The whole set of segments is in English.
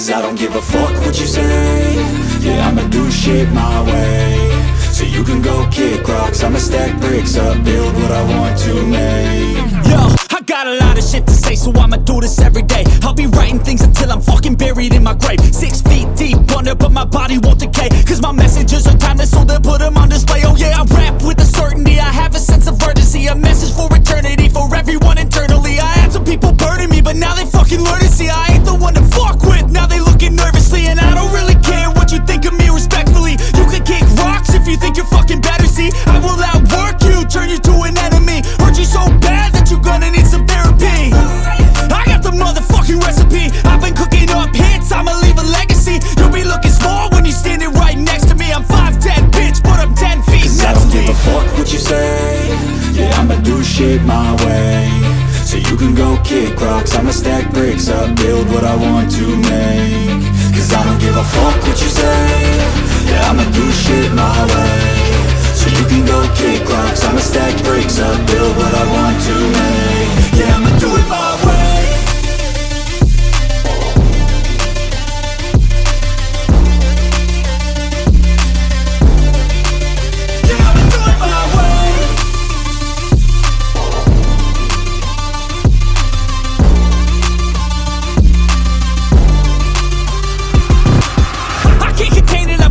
Cause I don't give a fuck what you say. Yeah, I'ma do shit my way. So you can go kick rocks, I'ma stack bricks up, build what I want to make. Yo, I got a lot of shit to say, so I'ma do this every day. I'll be writing things until I'm fucking buried in my grave. 6 feet deep under, but my body won't decay. Cause my messages are timeless, so they'll put them on display. Oh yeah, I rap with a certainty, I have a sense of urgency. A message for eternity, for everyone internally. I had some people burning me, but now they fucking learn to see I ain't the one to fuck with, now they looking nervously. And I don't really care what you think of me, respectfully. You can kick rocks if you think you're fucking better, see. I will outwork you, turn you to an enemy. Hurt you so bad that you're gonna need some therapy. I got the motherfucking recipe. I've been cooking up hits, I'ma leave a legacy. You'll be looking small when you're standing right next to me. I'm 5'10", bitch, but I'm 10 feet. Cause I don't give a fuck what you say. Yeah, I'ma do shit my way. So you can go kick rocks, I'ma stack bricks up, build what I want to make. Cause I don't give a fuck what you say. Yeah, I'ma do shit my way. So you can go kick rocks, I'ma stack bricks up, build what I want to make. Yeah, I'ma do it my way.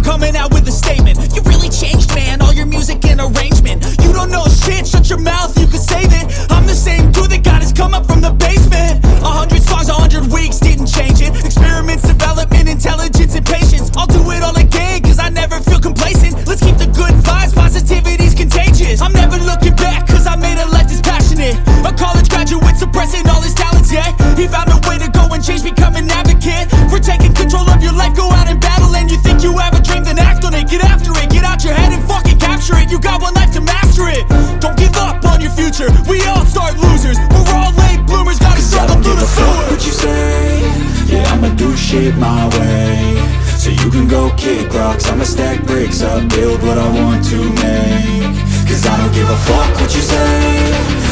Coming out with a statement. You really changed, man, all your music and arrangement. You don't know shit, shut your mouth, you can save it. I'm the same dude that got his come up from the basement. 100 songs, 100 weeks, didn't change it. Experiments, development, intelligence, and patience. I'll do it all again, cause I never feel complacent. Let's keep the good vibes, positivity's contagious. I'm never looking back, cause I made a life that's passionate. A college graduate suppressing all his talents, yeah. He found a way to go and change, become an advocate. For taking control of your life, go out and battle. And you think you have a dream, then act on it, get after it. Get out your head and fucking capture it. You got one life to master it. Don't give up on your future, we all start losers. We're all late bloomers, gotta struggle through the sewer. What you say? Yeah, I'ma do shit my way. So you can go kick rocks, I'ma stack bricks up, build what I want to make. Cause I don't give a fuck what you say.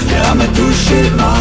Yeah, I'ma do shit my